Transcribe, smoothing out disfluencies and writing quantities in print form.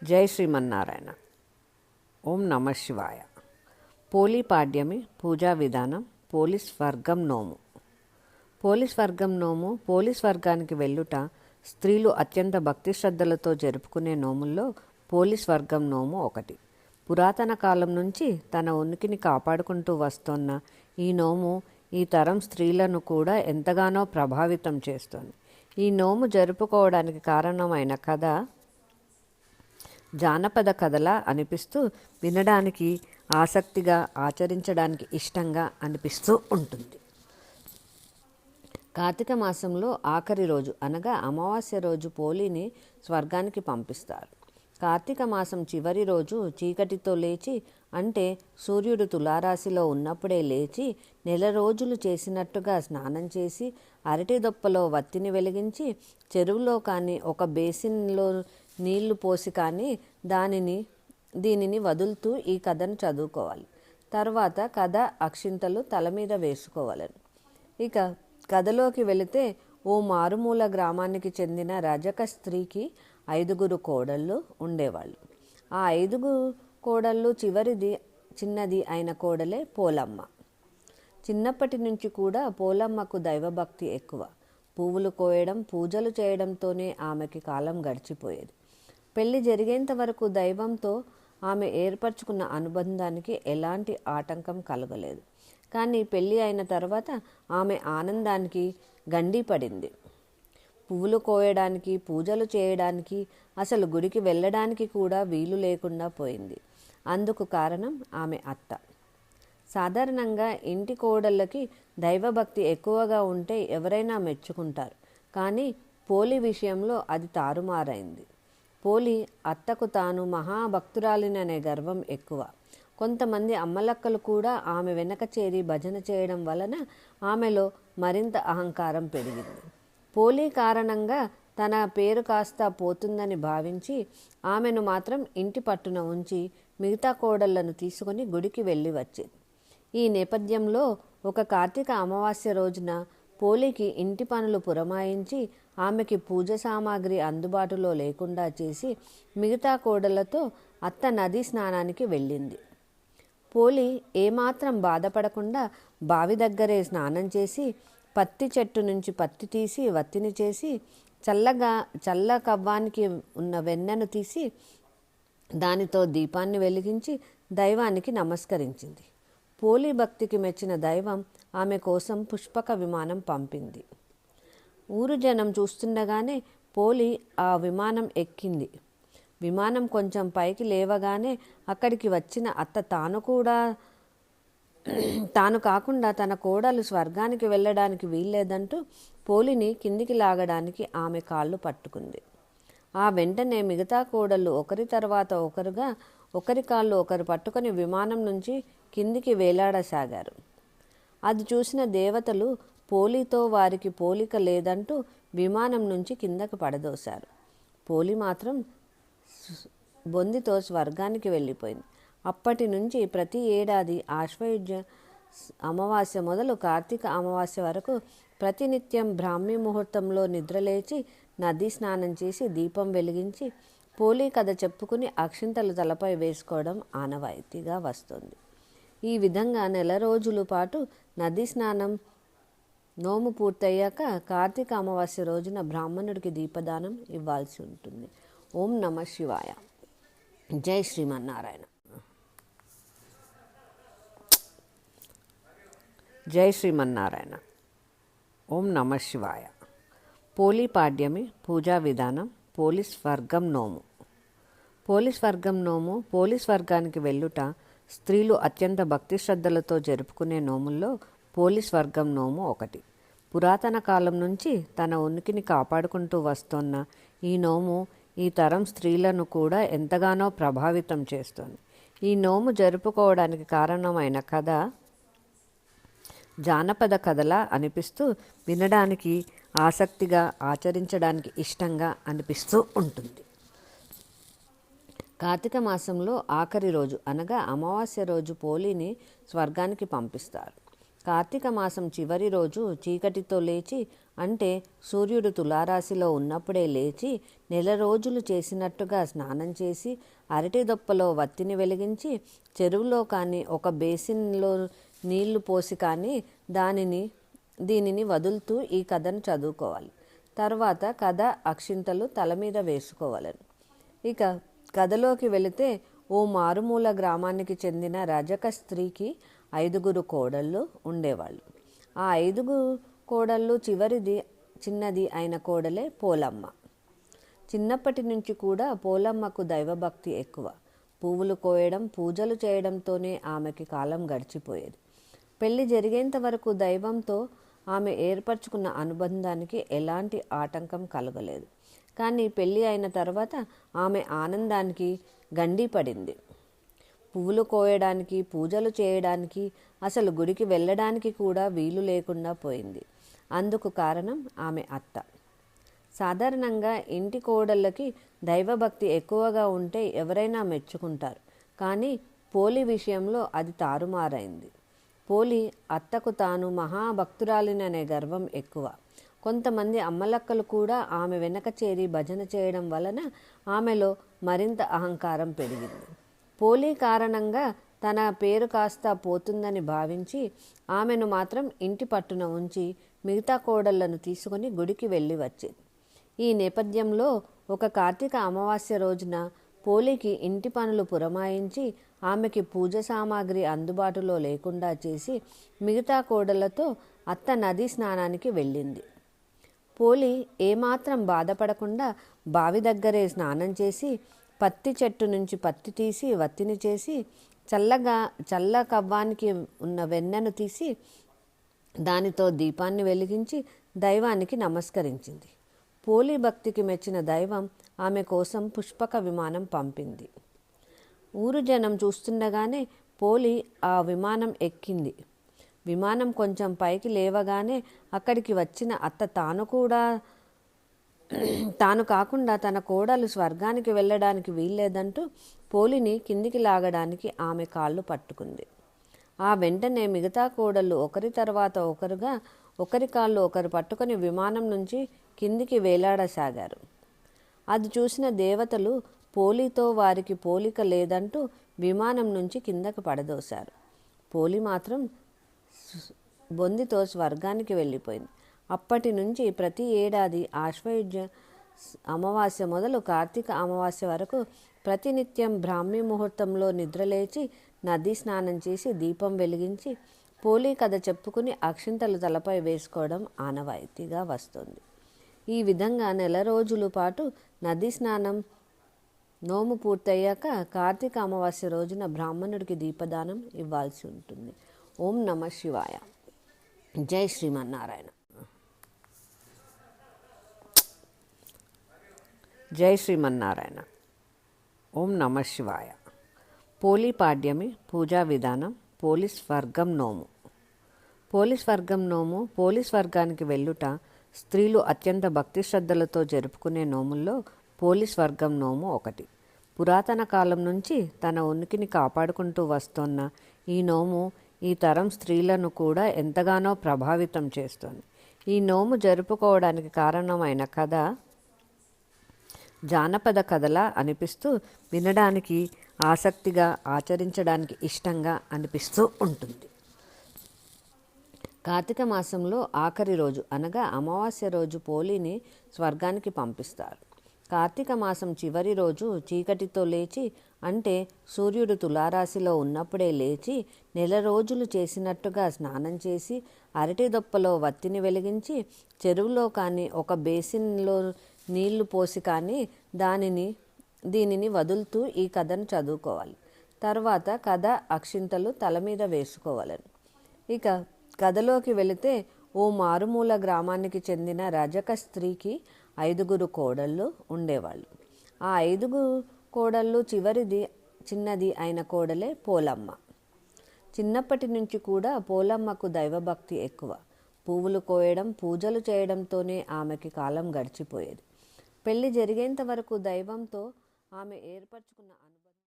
జై శ్రీమన్నారాయణ. ఓం నమ శివాయ. పోలీ పాడ్యమి పూజా విధానం. పోలీస్ వర్గం నోము. పోలీస్ వర్గం నోము పోలీస్ వర్గానికి వెళ్ళుట స్త్రీలు అత్యంత భక్తి శ్రద్ధలతో జరుపుకునే నోముల్లో పోలీస్ వర్గం నోము ఒకటి. పురాతన కాలం నుంచి తన ఉనికిని కాపాడుకుంటూ వస్తున్న ఈ నోము ఈ తరం స్త్రీలను కూడా ఎంతగానో ప్రభావితం చేస్తోంది. ఈ నోము జరుపుకోవడానికి కారణమైన కథ జానపద కథలా అనిపిస్తూ వినడానికి ఆసక్తిగా, ఆచరించడానికి ఇష్టంగా అనిపిస్తూ ఉంటుంది. కార్తీక మాసంలో ఆఖరి రోజు అనగా అమావాస్య రోజు పోలిని స్వర్గానికి పంపిస్తారు. కార్తీక మాసం చివరి రోజు చీకటితో లేచి, అంటే సూర్యుడు తులారాశిలో ఉన్నప్పుడే లేచి నెల రోజులు చేసినట్టుగా స్నానం చేసి అరటి దొప్పలో వత్తిని వెలిగించి చెరువులో కానీ ఒక బేసిన్లో నీళ్లు పోసి కానీ దీనిని వదులుతూ ఈ కథను చదువుకోవాలి. తర్వాత కథ అక్షింతలు తల మీద వేసుకోవాలని. ఇక కథలోకి వెళితే, ఓ మారుమూల గ్రామానికి చెందిన రజక స్త్రీకి 5 కోడళ్ళు ఉండేవాళ్ళు. ఆ 5 కోడళ్ళు చిన్నది అయిన కోడలే పోలమ్మ. చిన్నప్పటి నుంచి కూడా పోలమ్మకు దైవభక్తి ఎక్కువ. పువ్వులు కోయడం, పూజలు చేయడంతోనే ఆమెకి కాలం గడిచిపోయేది. పెళ్లి జరిగేంత వరకు దైవంతో ఆమె ఏర్పరచుకున్న అనుబంధానికి ఎలాంటి ఆటంకం కలగలేదు. కానీ పెళ్ళి అయిన తర్వాత ఆమె ఆనందానికి గండి పడింది. పువ్వులు కోయడానికి, పూజలు చేయడానికి, అసలు గుడికి వెళ్ళడానికి కూడా వీలు లేకుండా పోయింది. అందుకు కారణం ఆమె అత్త. సాధారణంగా ఇంటి కోడళ్ళకి దైవభక్తి ఎక్కువగా ఉంటే ఎవరైనా మెచ్చుకుంటారు. కానీ పోలి విషయంలో అది తారుమారైంది. పోలి అత్తకు తాను మహాభక్తురాలిననే గర్వం ఎక్కువ. కొంతమంది అమ్మలక్కలు కూడా ఆమె వెనక చేరి భజన చేయడం వలన ఆమెలో మరింత అహంకారం పెరిగింది. పోలి కారణంగా తన పేరు కాస్త పోతుందని భావించి ఆమెను మాత్రం ఇంటి పట్టున ఉంచి మిగతా కోడళ్లను తీసుకొని గుడికి వెళ్ళి వచ్చేది. ఈ నేపథ్యంలో ఒక కార్తీక అమావాస్య రోజున పోలికి ఇంటి పనులు పురమాయించి ఆమెకి పూజ సామాగ్రి అందుబాటులో లేకుండా చేసి మిగతా కోడళ్లతో అత్త నదీ స్నానానికి వెళ్ళింది. పోలి ఏమాత్రం బాధపడకుండా బావి దగ్గరే స్నానం చేసి పత్తి చెట్టు నుంచి పత్తి తీసి వత్తిని చేసి చల్ల కవ్వానికి ఉన్న వెన్నెను తీసి దానితో దీపాన్ని వెలిగించి దైవానికి నమస్కరించింది. పోలి భక్తికి మెచ్చిన దైవం ఆమె కోసం పుష్పక విమానం పంపింది. ఊరు జనం చూస్తుండగానే పోలి ఆ విమానం ఎక్కింది. విమానం కొంచెం పైకి లేవగానే అక్కడికి వచ్చిన అత్త తాను కాకుండా తన కోడలు స్వర్గానికి వెళ్ళడానికి వీల్లేదంటూ పోలిని కిందికి లాగడానికి ఆమె కాళ్ళు పట్టుకుంది. ఆ వెంటనే మిగతా కోడళ్ళు ఒకరి తర్వాత ఒకరుగా ఒకరి కాళ్ళు ఒకరు పట్టుకొని విమానం నుంచి కిందికి వేలాడసాగారు. అది చూసిన దేవతలు పోలితో వారికి పోలిక లేదంటూ విమానం నుంచి కిందకు పడదోశారు. పోలి మాత్రం బొందితో స్వర్గానికి వెళ్ళిపోయింది. అప్పటి నుంచి ప్రతి ఏడాది ఆశ్వయుజ అమావాస్య మొదలు కార్తీక అమావాస్య వరకు ప్రతినిత్యం బ్రాహ్మీ ముహూర్తంలో నిద్రలేచి నదీ స్నానం చేసి దీపం వెలిగించి పోలి కథ చెప్పుకుని అక్షింతలు తలపై వేసుకోవడం ఆనవాయితీగా వస్తుంది. ఈ విధంగా నెల రోజుల పాటు నదీ స్నానం నోము పూర్తయ్యాక కార్తీక అమావాస్య రోజున బ్రాహ్మణుడికి దీపదానం ఇవ్వాల్సి ఉంటుంది. ఓం నమ శివాయ. జై శ్రీమన్నారాయణ. జై శ్రీమన్నారాయణ. ఓం నమ శివాయ. పోలీ పాడ్యమి పూజా విధానం. పోలీస్ వర్గం నోము. పోలీస్ వర్గం నోము పోలీస్ వర్గానికి వెళ్ళుట స్త్రీలు అత్యంత భక్తి శ్రద్ధలతో జరుపుకునే నోముల్లో పోలీస్ వర్గం నోము ఒకటి. పురాతన కాలం నుంచి తన ఉనికిని కాపాడుకుంటూ వస్తున్న ఈ నోము ఈ తరం స్త్రీలను కూడా ఎంతగానో ప్రభావితం చేస్తోంది. ఈ నోము జరుపుకోవడానికి కారణమైన కథ జానపద కథలా అనిపిస్తూ వినడానికి ఆసక్తిగా, ఆచరించడానికి ఇష్టంగా అనిపిస్తూ ఉంటుంది. కార్తీక మాసంలో ఆఖరి రోజు అనగా అమావాస్య రోజు పోలిని స్వర్గానికి పంపిస్తారు. కార్తీక మాసం చివరి రోజు చీకటితో లేచి, అంటే సూర్యుడు తులారాశిలో ఉన్నప్పుడే లేచి నెల రోజులు చేసినట్టుగా స్నానం చేసి అరటి దొప్పలో వత్తిని వెలిగించి చెరువులో కానీ ఒక బేసిన్లో నీళ్లు పోసి కానీ దీనిని వదులుతూ ఈ కథను చదువుకోవాలి. తర్వాత కథ అక్షింతలు తల మీద వేసుకోవాలని. ఇక కథలోకి వెళితే, ఓ మారుమూల గ్రామానికి చెందిన రజక స్త్రీకి 5 కోడళ్ళు ఉండేవాళ్ళు. ఆ 5 కోడళ్ళు చిన్నది అయిన కోడలే పోలమ్మ. చిన్నప్పటి నుంచి కూడా పోలమ్మకు దైవభక్తి ఎక్కువ. పువ్వులు కోయడం, పూజలు చేయడంతోనే ఆమెకి కాలం గడిచిపోయేది. పెళ్లి జరిగేంత వరకు దైవంతో ఆమె ఏర్పరచుకున్న అనుబంధానికి ఎలాంటి ఆటంకం కలగలేదు. కానీ పెళ్ళి అయిన తర్వాత ఆమె ఆనందానికి గండి పడింది. పువ్వులు కోయడానికి, పూజలు చేయడానికి, అసలు గుడికి వెళ్ళడానికి కూడా వీలు లేకుండా పోయింది. అందుకు కారణం ఆమె అత్త. సాధారణంగా ఇంటి కోడళ్ళకి దైవభక్తి ఎక్కువగా ఉంటే ఎవరైనా మెచ్చుకుంటారు. కానీ పోలి విషయంలో అది తారుమారైంది. పోలి అత్తకు తాను మహాభక్తురాలిననే గర్వం ఎక్కువ. కొంతమంది అమ్మలక్కలు కూడా ఆమె వెనక చేరి భజన చేయడం వలన ఆమెలో మరింత అహంకారం పెరిగింది. పోలి కారణంగా తన పేరు కాస్త పోతుందని భావించి ఆమెను మాత్రం ఇంటి పట్టున ఉంచి మిగతా కోడళ్లను తీసుకుని గుడికి వెళ్ళి వచ్చేది. ఈ నేపథ్యంలో ఒక కార్తీక అమావాస్య రోజున పోలికి ఇంటి పనులు పురమాయించి ఆమెకి పూజ సామాగ్రి అందుబాటులో లేకుండా చేసి మిగతా కోడళ్లతో అత్త నదీ స్నానానికి వెళ్ళింది. పోలి ఏమాత్రం బాధపడకుండా బావి దగ్గరే స్నానం చేసి పత్తి చెట్టు నుంచి పత్తి తీసి వత్తిని చేసి చల్ల కవ్వానికి ఉన్న వెన్నెను తీసి దానితో దీపాన్ని వెలిగించి దైవానికి నమస్కరించింది. పోలి భక్తికి మెచ్చిన దైవం ఆమె కోసం పుష్పక విమానం పంపింది. ఊరు జనం చూస్తుండగానే పోలి ఆ విమానం ఎక్కింది. విమానం కొంచెం పైకి లేవగానే అక్కడికి వచ్చిన అత్త తాను కాకుండా తన కోడలు స్వర్గానికి వెళ్ళడానికి వీల్లేదంటూ పోలిని కిందికి లాగడానికి ఆమె కాళ్ళు పట్టుకుంది. ఆ వెంటనే మిగతా కోడళ్ళు ఒకరి తర్వాత ఒకరుగా ఒకరి కాళ్ళు ఒకరు పట్టుకొని విమానం నుంచి కిందికి వేలాడసాగారు. అది చూసిన దేవతలు పోలితో వారికి పోలిక లేదంటూ విమానం నుంచి కిందకు పడదోశారు. పోలి మాత్రం బొందితో స్వర్గానికి వెళ్ళిపోయింది. అప్పటి నుంచి ప్రతి ఏడాది ఆశ్వయుజ అమావాస్య మొదలు కార్తీక అమావాస్య వరకు ప్రతినిత్యం బ్రాహ్మీ ముహూర్తంలో నిద్రలేచి నదీ స్నానం చేసి దీపం వెలిగించి పోలి కథ చెప్పుకుని అక్షింతలు తలపై వేసుకోవడం ఆనవాయితీగా వస్తుంది. ఈ విధంగా నెల రోజుల పాటు నదీ స్నానం నోము పూర్తయ్యాక కార్తీక అమావాస్య రోజున బ్రాహ్మణుడికి దీపదానం ఇవ్వాల్సి ఉంటుంది. ఓం నమ శివాయ. జై శ్రీమన్నారాయణ. జై శ్రీమన్నారాయణ. ఓం నమ శివాయ. పోలి పాడ్యమి పూజా విధానం. పోలి స్వర్గం నోము. పోలి స్వర్గం నోము పోలి స్వర్గానికి వెళ్ళుట స్త్రీలు అత్యంత భక్తి శ్రద్ధలతో జరుపుకునే నోముల్లో పోలి స్వర్గం నోము ఒకటి. పురాతన కాలం నుంచి తన ఉనికిని కాపాడుకుంటూ వస్తున్న ఈ నోము ఈ తరం స్త్రీలను కూడా ఎంతగానో ప్రభావితం చేస్తుంది. ఈ నోము జరుపుకోవడానికి కారణమైన కథ జానపద కథలా అనిపిస్తూ వినడానికి ఆసక్తిగా, ఆచరించడానికి ఇష్టంగా అనిపిస్తూ ఉంటుంది. కార్తీక మాసంలో ఆఖరి రోజు అనగా అమావాస్య రోజు పోలిని స్వర్గానికి పంపిస్తారు. కార్తీక మాసం చివరి రోజు చీకటితో లేచి, అంటే సూర్యుడు తులారాశిలో ఉన్నప్పుడే లేచి నెల రోజులు చేసినట్టుగా స్నానం చేసి అరటి దొప్పలో వత్తిని వెలిగించి చెరువులో కానీ ఒక బేసిన్లో నీళ్లు పోసి కానీ దీనిని వదులుతూ ఈ కథను చదువుకోవాలి. తర్వాత కథ అక్షింతలు తల మీద వేసుకోవాలని. ఇక కథలోకి వెళితే, ఓ మారుమూల గ్రామానికి చెందిన రజక స్త్రీకి 5 కోడళ్ళు ఉండేవాళ్ళు. ఆ 5 కోడళ్ళు చిన్నది అయిన కోడలే పోలమ్మ. చిన్నప్పటి నుంచి కూడా పోలమ్మకు దైవభక్తి ఎక్కువ. పువ్వులు కోయడం, పూజలు చేయడంతోనే ఆమెకి కాలం గడిచిపోయేది. పెళ్లి జరిగేంత వరకు దైవంతో ఆమె ఏర్పరచుకున్న